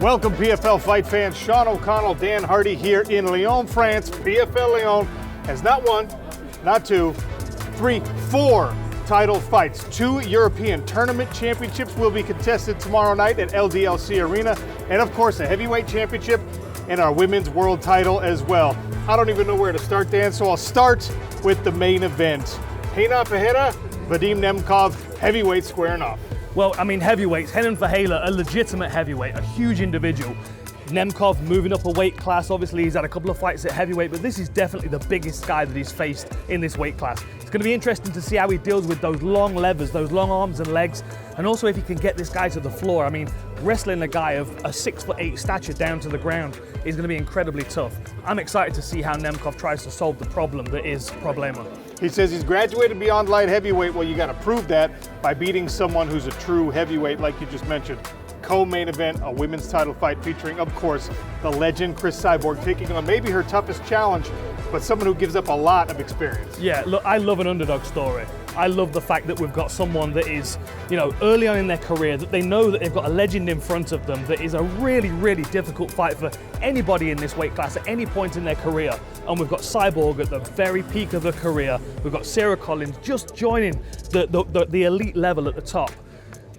Welcome PFL fight fans, Sean O'Connell, Dan Hardy here in Lyon, France. PFL Lyon has not one, not two, three, four title fights. 2 European Tournament Championships will be contested tomorrow night at LDLC Arena, and of course a heavyweight championship and our women's world title as well. I don't even know where to start, Dan, so I'll start with the main event. Renan Ferreira, Vadim Nemkov, heavyweight squaring off. Well, I mean, heavyweights, Renan Ferreira, a legitimate heavyweight, a huge individual. Nemkov moving up a weight class. Obviously, he's had a couple of fights at heavyweight, but this is definitely the biggest guy that he's faced in this weight class. It's going to be interesting to see how he deals with those long levers, those long arms and legs, and also if he can get this guy to the floor. I mean, wrestling a guy of a 6'8" stature down to the ground is going to be incredibly tough. I'm excited to see how Nemkov tries to solve the problem that is Problema. He says he's graduated beyond light heavyweight. Well, you got to prove that by beating someone who's a true heavyweight, like you just mentioned. Co-main event, a women's title fight featuring, of course, the legend Cris Cyborg taking on maybe her toughest challenge, but someone who gives up a lot of experience. Yeah, look, I love an underdog story. I love the fact that we've got someone that is, you know, early on in their career, that they know that they've got a legend in front of them that is a really, really difficult fight for anybody in this weight class at any point in their career. And we've got Cyborg at the very peak of her career. We've got Sara just joining the elite level at the top.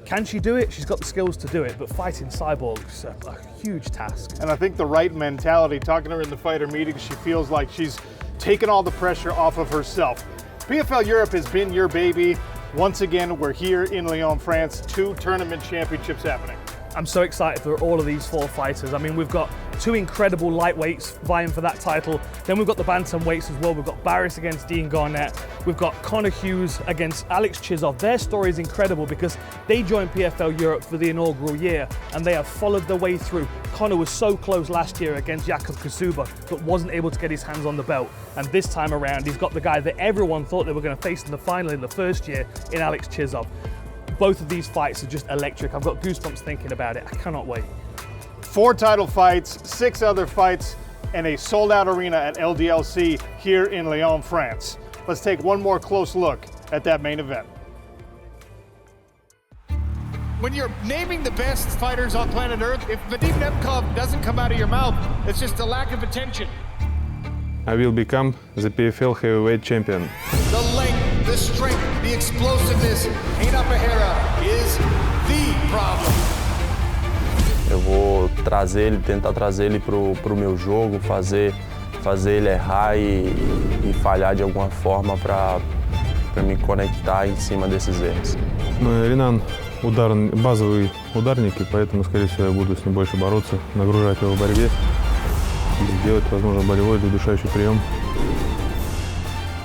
Can she do it? She's got the skills to do it, but fighting Cyborg's a huge task. And I think the right mentality, talking to her in the fighter meetings, she feels like she's taken all the pressure off of herself. PFL Europe has been your baby. Once again, we're here in Lyon, France, 2 tournament championships happening. I'm so excited for all of these 4 fighters. I mean, we've got 2 incredible lightweights vying for that title. Then we've got the bantamweights as well. We've got Barris against Dean Garnett. We've got Conor Hughes against Alex Chisov. Their story is incredible because they joined PFL Europe for the inaugural year and they have followed their way through. Conor was so close last year against Jakub Kasuba, but wasn't able to get his hands on the belt. And this time around, he's got the guy that everyone thought they were going to face in the final in the first year in Alex Chisov. Both of these fights are just electric. I've got goosebumps thinking about it. I cannot wait. 4 title fights, 6 other fights, and a sold-out arena at LDLC here in Lyon, France. Let's take one more close look at that main event. When you're naming the best fighters on planet Earth, if Vadim Nemkov doesn't come out of your mouth, it's just a lack of attention. I will become the PFL heavyweight champion. The length, the strength, the explosiveness, Renan Ferreira is the problem. Eu vou tentar trazer ele pro meu jogo, fazer ele errar e falhar de alguma forma para me conectar em cima desses erros. Ренан базовый ударник, и поэтому, скорее всего, я буду с ним больше бороться, нагружать его в борьбе. Делать, возможно, болевой или удушающий прием.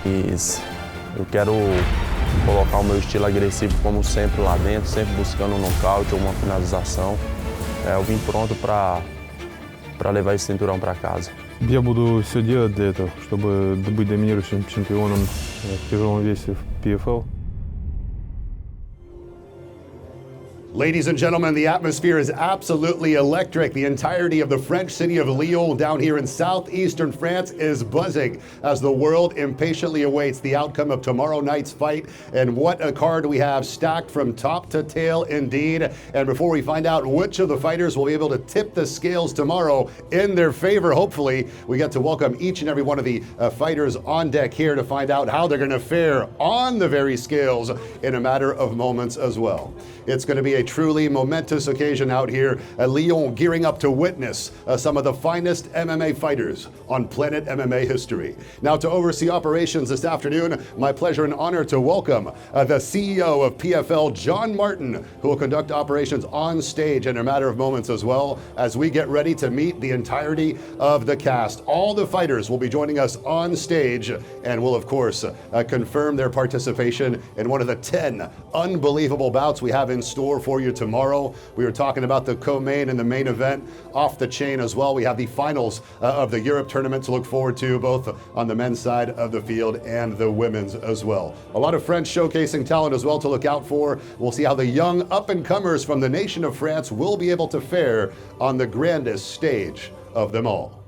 Eu quero colocar o meu estilo agressivo como sempre lá dentro, sempre buscando um nocaute ou uma finalização. Eu vim pronto para levar esse cinturão para casa. Я буду все делать для этого, чтобы быть доминирующим чемпионом в тяжелом весе в PFL. Ladies and gentlemen, the atmosphere is absolutely electric. The entirety of the French city of Lyon down here in southeastern France is buzzing as the world impatiently awaits the outcome of tomorrow night's fight. And what a card we have stacked from top to tail indeed. And before we find out which of the fighters will be able to tip the scales tomorrow in their favor, hopefully, we get to welcome each and every one of the fighters on deck here to find out how they're going to fare on the very scales in a matter of moments as well. It's going to be a truly momentous occasion out here at Lyon, gearing up to witness some of the finest MMA fighters on Planet MMA history. Now, to oversee operations this afternoon, my pleasure and honor to welcome the CEO of PFL, John Martin, who will conduct operations on stage in a matter of moments as well as we get ready to meet the entirety of the cast. All the fighters will be joining us on stage and will, of course, confirm their participation in one of the 10 unbelievable bouts we have in store for you tomorrow. We were talking about the co-main and the main event off the chain as well. We have the finals of the Europe tournament to look forward to, both on the men's side of the field and the women's as well. A lot of French showcasing talent as well to look out for. We'll see how the young up-and-comers from the nation of France will be able to fare on the grandest stage of them all.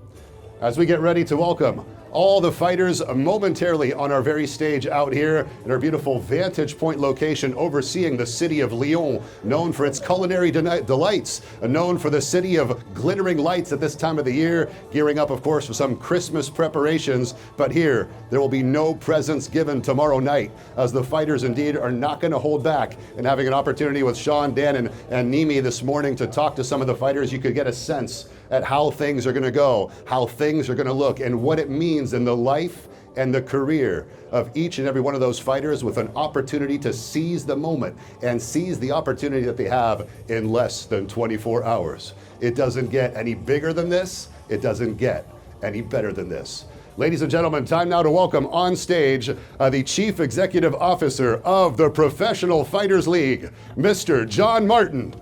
As we get ready to welcome all the fighters momentarily on our very stage out here in our beautiful vantage point location overseeing the city of Lyon, known for its culinary delights, known for the city of glittering lights at this time of the year, gearing up, of course, for some Christmas preparations. But here, there will be no presents given tomorrow night, as the fighters indeed are not going to hold back. And having an opportunity with Sean, Dan, and Nimi this morning to talk to some of the fighters, you could get a sense at how things are going to go, how things are going to look, and what it means in the life and the career of each and every one of those fighters, with an opportunity to seize the moment and seize the opportunity that they have in less than 24 hours. It doesn't get any bigger than this. It doesn't get any better than this. Ladies and gentlemen, time now to welcome on stage the Chief Executive Officer of the Professional Fighters League, Mr. John Martin.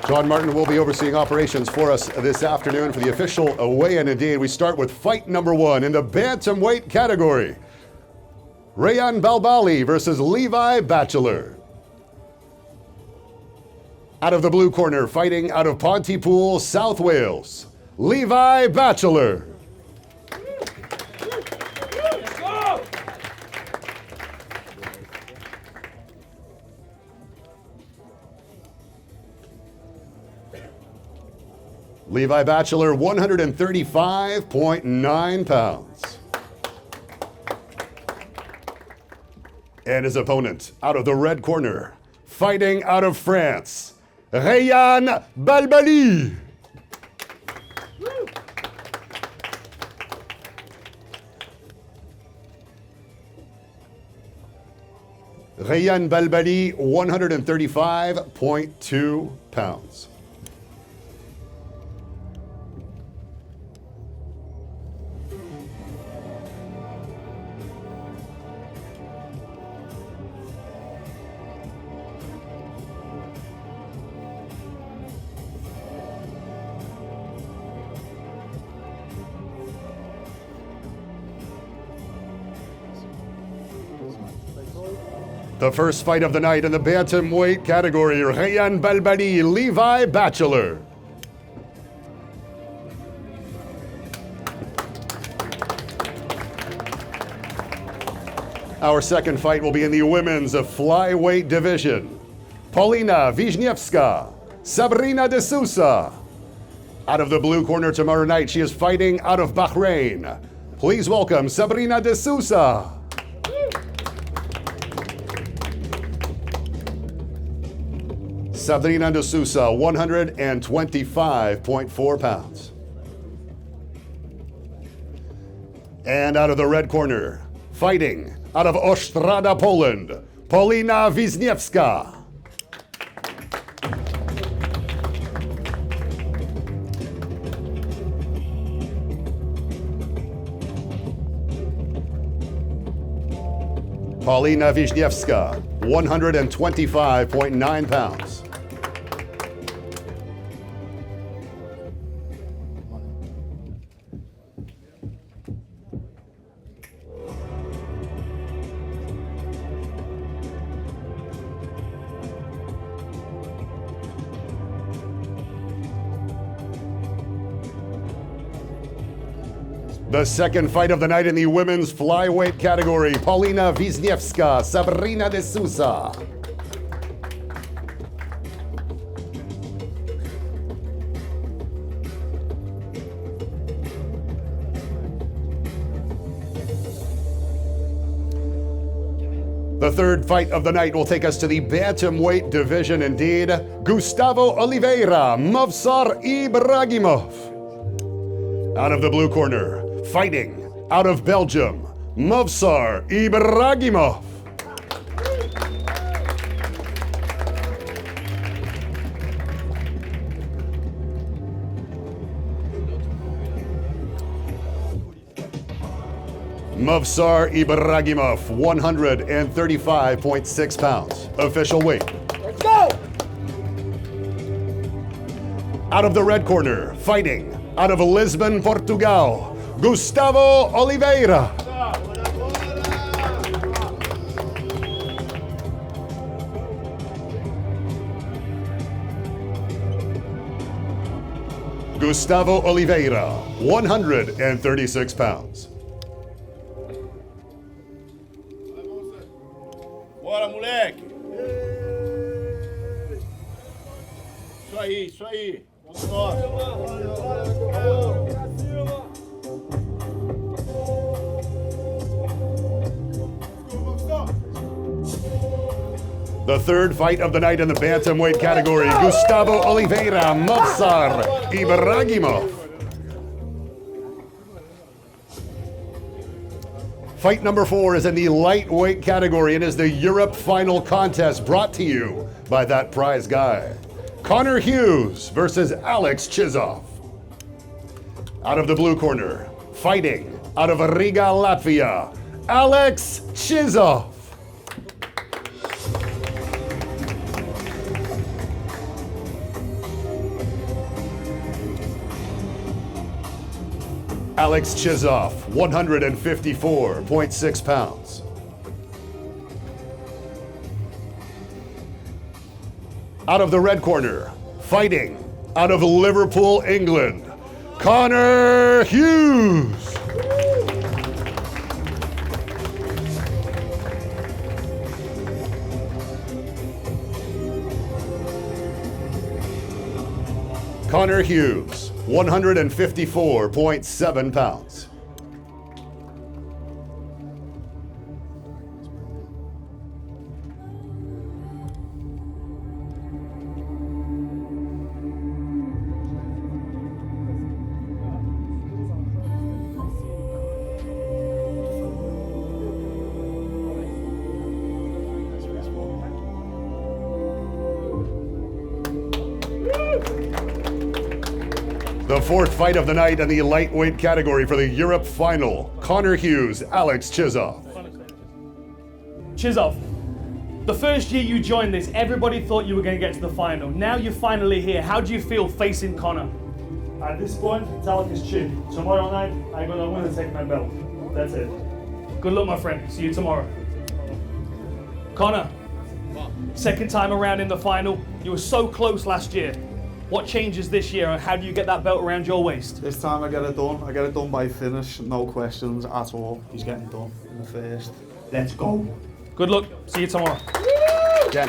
John Martin will be overseeing operations for us this afternoon for the official weigh-in. Indeed, we start with fight number 1 in the bantamweight category. Renan versus Levi Batchelor. Out of the blue corner, fighting out of Pontypool, South Wales, Levi Batchelor. Levi Batchelor, 135.9 pounds. And his opponent, out of the red corner, fighting out of France, Renan Balbali. Renan Balbali, 135.2 pounds. The first fight of the night in the bantamweight category, Renan Balbali, Levi Batchelor. Our second fight will be in the women's flyweight division. Paulina Wisniewska, Sabrina de Sousa. Out of the blue corner tomorrow night, she is fighting out of Bahrain. Please welcome Sabrina de Sousa. Sabrina de Sousa, 125.4 pounds. And out of the red corner, fighting out of Ostrava, Poland, Paulina Wisniewska. Paulina Wisniewska, 125.9 pounds. The second fight of the night in the women's flyweight category, Paulina Wisniewska, Sabrina de Sousa. The third fight of the night will take us to the bantamweight division indeed. Gustavo Oliveira, Movsar Ibragimov. Out of the blue corner, fighting out of Belgium, Movsar Ibragimov. Movsar Ibragimov, 135.6 pounds. Official weight. Let's go! Out of the red corner, fighting out of Lisbon, Portugal, Gustavo Oliveira. Gustavo Oliveira, 136 pounds. Bora, moleque! Isso aí, isso aí. Vamos nós. The third fight of the night in the bantamweight category, Gustavo Oliveira, Movsar Ibragimov. Fight number 4 is in the lightweight category and is the Europe final contest brought to you by that prize guy. Connor Hughes versus Alex Chizov. Out of the blue corner, fighting out of Riga, Latvia, Alex Chizov. Alex Chizov, 154.6 pounds. Out of the red corner, fighting out of Liverpool, England, Connor Hughes. Connor Hughes, 154.7 pounds. The fourth fight of the night in the lightweight category for the Europe final, Connor Hughes, Alex Chizov. Chizov, the first year you joined this, everybody thought you were going to get to the final. Now you're finally here. How do you feel facing Connor? At this point, it's Alex's chin. Tomorrow night, I'm gonna win and take my belt. That's it. Good luck, my friend. See you tomorrow. Connor, second time around in the final. You were so close last year. What changes this year and how do you get that belt around your waist? This time I get it done. I get it done by finish. No questions at all. He's getting done in the first. Let's go. Good luck. See you tomorrow. Yeah.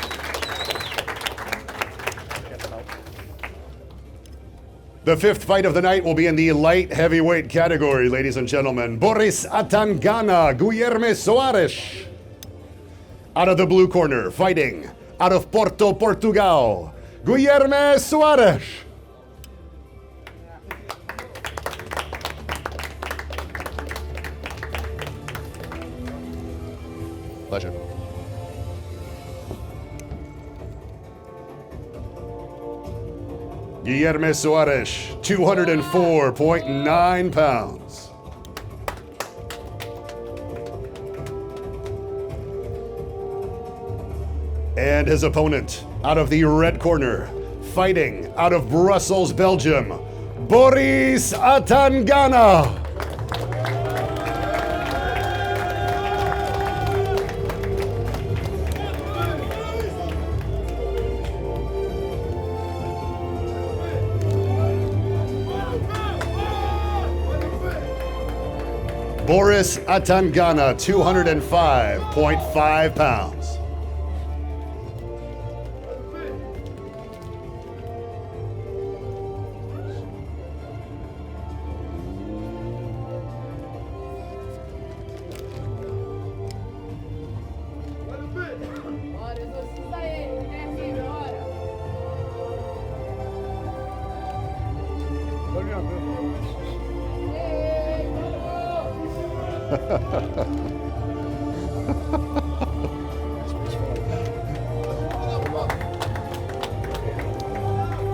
The fifth fight of the night will be in the light heavyweight category, ladies and gentlemen. Boris Atangana, Guilherme Soares. Out of the blue corner, fighting out of Porto, Portugal, Guilherme Soares. Pleasure. Guilherme Soares, 204.9 pounds. And his opponent, out of the red corner, fighting out of Brussels, Belgium, Boris Atangana. Boris Atangana, 205.5 pounds.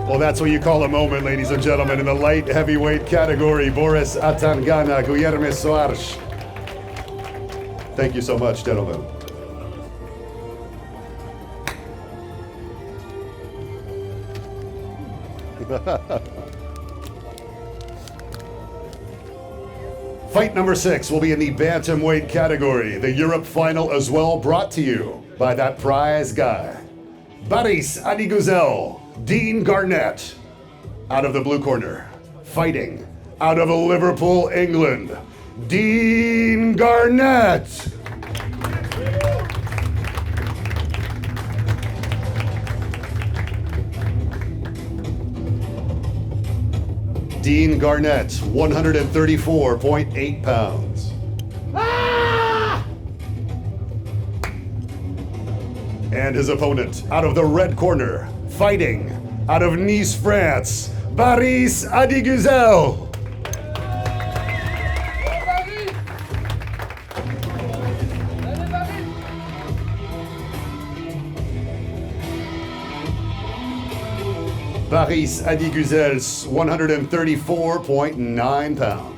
Well, that's what you call a moment, ladies and gentlemen, in the light heavyweight category. Boris Atangana, Guilherme Soares. Thank you so much, gentlemen. Fight number 6 will be in the bantamweight category. The Europe final as well, brought to you by that prize guy. Baris Adiguzel, Dean Garnett. Out of the blue corner, fighting out of Liverpool, England, Dean Garnett. Dean Garnett, 134.8 pounds. And his opponent out of the red corner, fighting out of Nice, France, Baris Adiguzel. Baris Adiguzel, 134.9 pounds.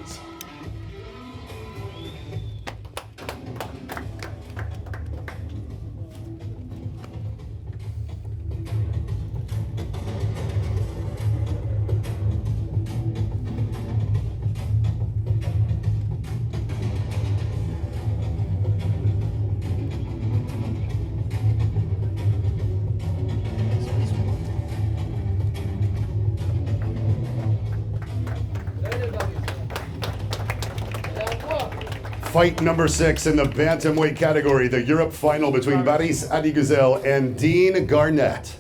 Fight number 6 in the bantamweight category, the Europe final between Baris Adiguzel and Dean Garnett.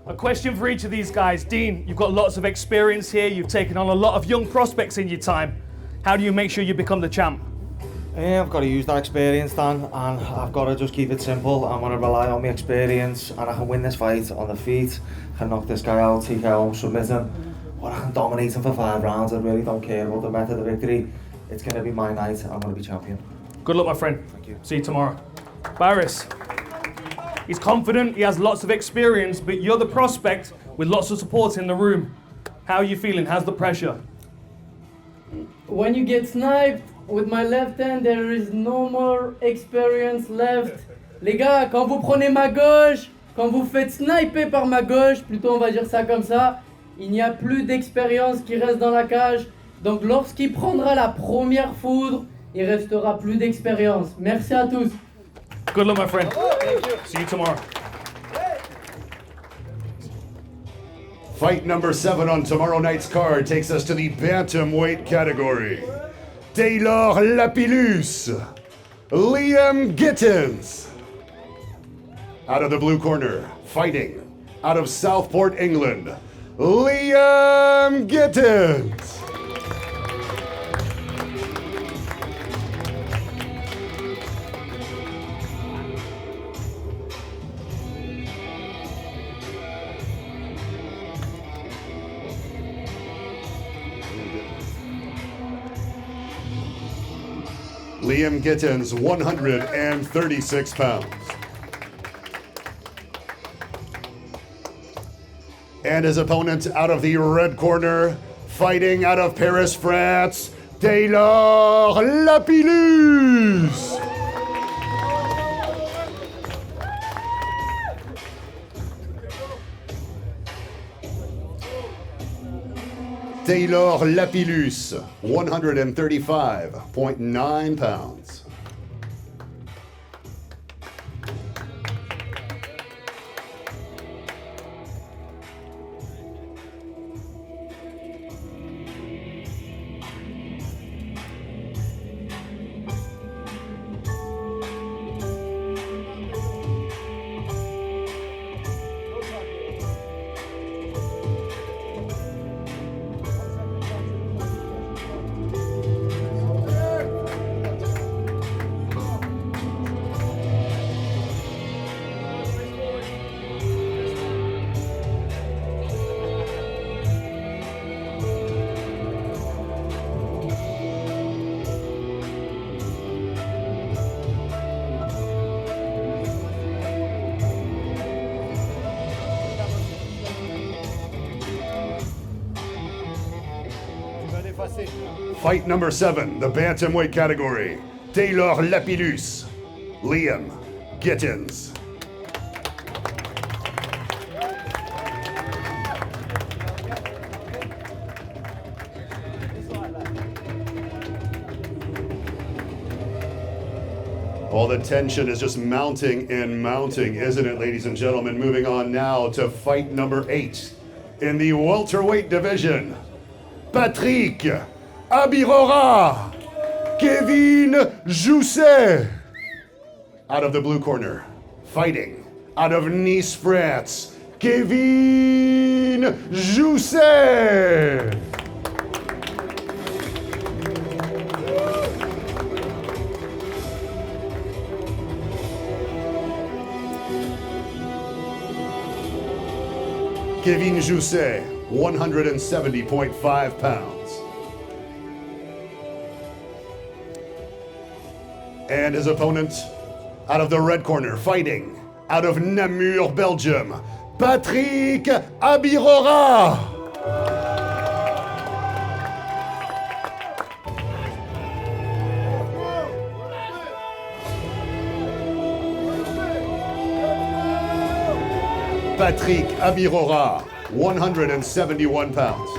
A question for each of these guys. Dean, you've got lots of experience here. You've taken on a lot of young prospects in your time. How do you make sure you become the champ? I've got to use that experience, Dan, and I've got to just keep it simple. I'm going to rely on my experience, and I can win this fight on the feet. I can knock this guy out, TKO, submit him, or I can dominate him for 5 rounds. I really don't care about the method of victory. It's going to be my night. I'm going to be champion. Good luck, my friend. Thank you. See you tomorrow. Baris, he's confident, he has lots of experience, but you're the prospect with lots of support in the room. How are you feeling? How's the pressure? When you get sniped with my left hand, there is no more experience left. Les gars, quand vous prenez ma gauche, quand vous faites sniper par ma gauche, plutôt on va dire ça comme ça, il n'y a plus d'expérience qui reste dans la cage. Donc lorsqu'il prendra la première foudre, il restera plus d'expérience. Merci à tous. Good luck, my friend. See you tomorrow. Fight number 7 on tomorrow night's card takes us to the bantamweight category. Taylor Lapillus, Liam Gittins. Out of the blue corner, fighting out of Southport, England, Liam Gittins. Liam Gittins, 136 pounds. And his opponent out of the red corner, fighting out of Paris, France, Taylor Lapillus. Taylor Lapillus, 135.9 pounds. Fight number 7, the bantamweight category. Taylor Lapillus, Liam Gittins. All the tension is just mounting and mounting, isn't it, ladies and gentlemen? Moving on now to fight number 8 in the welterweight division. Patrick Habirora, Kevin Jousset. Out of the blue corner, fighting out of Nice, France, Kevin Jousset. Kevin Jousset, 170.5 pounds. And his opponent, out of the red corner, fighting out of Namur, Belgium, Patrick Habirora. Patrick Habirora, 171 pounds.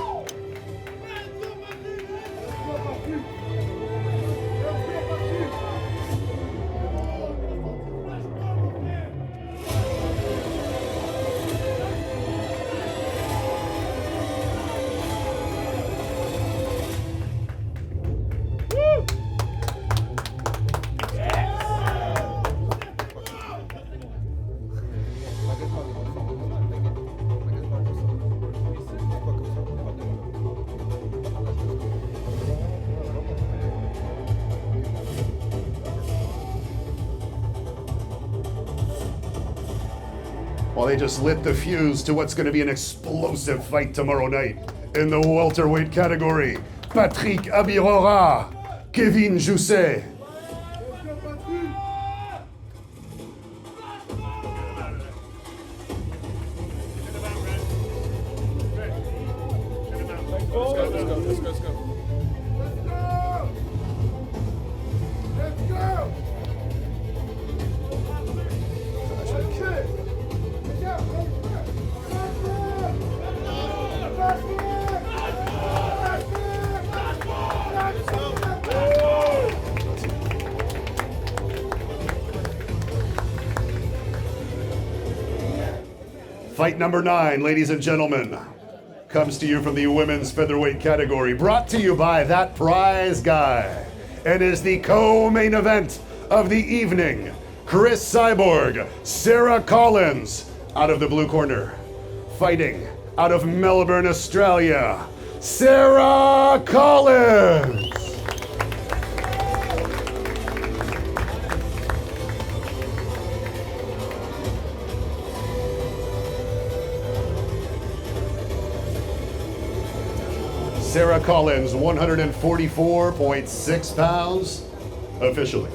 Well, they just lit the fuse to what's going to be an explosive fight tomorrow night in the welterweight category. Patrick Habirora, Kevin Jousset. Fight number 9, ladies and gentlemen, comes to you from the women's featherweight category, brought to you by That Prize Guy, and is the co-main event of the evening. Cris Cyborg, Sara Collins, out of the blue corner, fighting out of Melbourne, Australia, Sara Collins. Sara Collins, 144.6 pounds officially.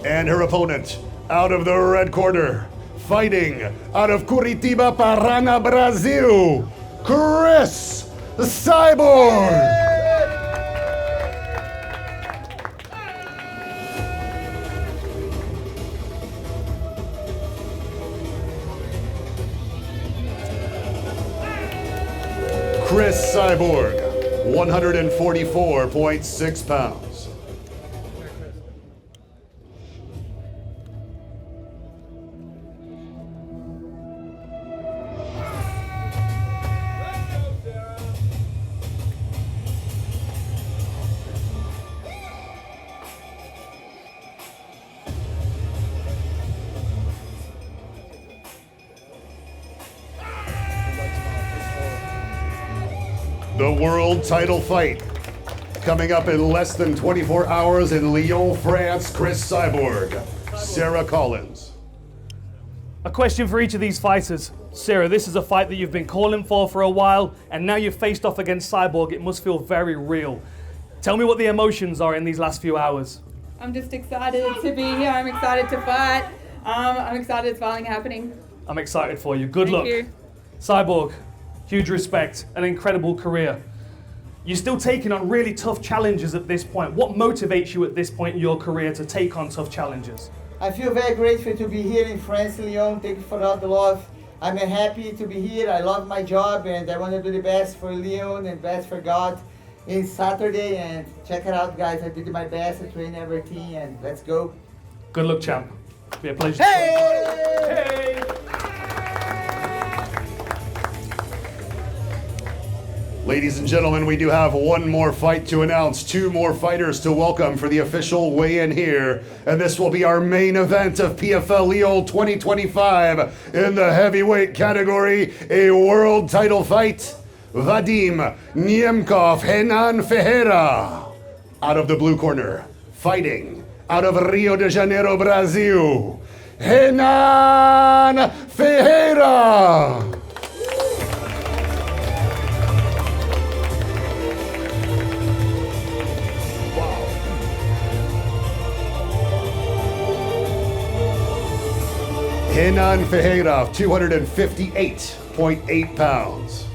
And her opponent, out of the red corner, fighting out of Curitiba, Paraná, Brazil, Cris Cyborg. Cris Cyborg, 144.6 pounds. The world title fight coming up in less than 24 hours in Lyon, France. Cris Cyborg, Sara Collins. A question for each of these fighters. Sara, this is a fight that you've been calling for a while, and now you've faced off against Cyborg. It must feel very real. Tell me what the emotions are in these last few hours. I'm just excited to be here. I'm excited to fight. I'm excited it's finally happening. I'm excited for you. Good luck. Thank you. Cyborg, huge respect, an incredible career. You're still taking on really tough challenges at this point. What motivates you at this point in your career to take on tough challenges? I feel very grateful to be here in France, Lyon. Thank you for all the love. I'm happy to be here. I love my job and I want to do the best for Lyon and best for God. It's Saturday and check it out, guys. I did my best. I trained everything and let's go. Good luck, champ. Be a pleasure. Hey! Hey! Ladies and gentlemen, we do have one more fight to announce, two more fighters to welcome for the official weigh-in here, and this will be our main event of PFL Lyon 2025 in the heavyweight category, a world title fight. Vadim Nemkov, Renan Ferreira, out of the blue corner, fighting out of Rio de Janeiro, Brazil, Renan Ferreira. Renan Ferreira, 258.8 pounds.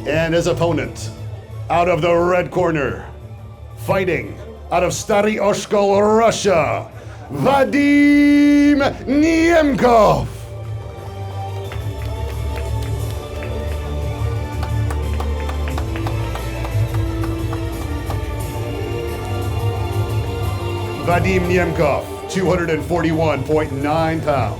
And his opponent, out of the red corner, fighting out of Stary Oshkol, Russia, Vadim Nemkov. Vadim Nemkov, 241.9 pounds.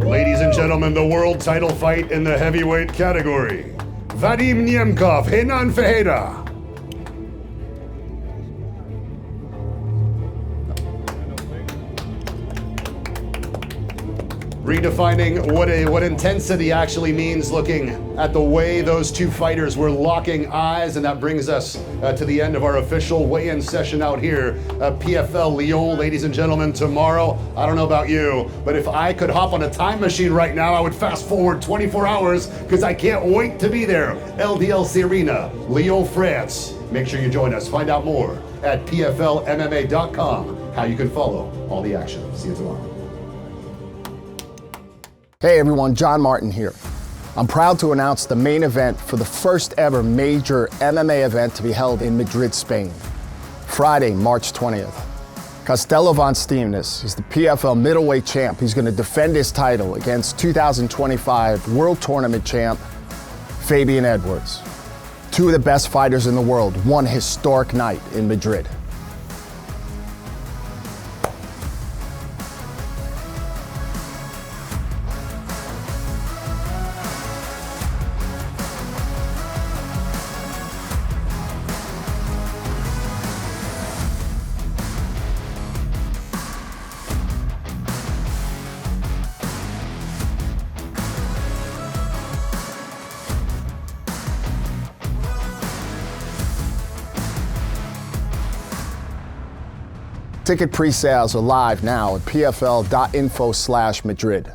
Ladies and gentlemen, the world title fight in the heavyweight category. Vadim Nemkov, Renan Ferreira. Redefining what intensity actually means, looking at the way those two fighters were locking eyes, and that brings us to the end of our official weigh-in session out here at PFL Lyon. Ladies and gentlemen, tomorrow, I don't know about you, but if I could hop on a time machine right now, I would fast forward 24 hours because I can't wait to be there. LDLC Arena, Lyon, France. Make sure you join us. Find out more at pflmma.com, how you can follow all the action. See you tomorrow. Hey everyone, John Martin here. I'm proud to announce the main event for the first ever major MMA event to be held in Madrid, Spain. Friday, March 20th. Castelo Van Steenis is the PFL middleweight champ. He's going to defend his title against 2025 World Tournament champ, Fabian Edwards. Two of the best fighters in the world, one historic night in Madrid. Ticket pre-sales are live now at pfl.info/Madrid.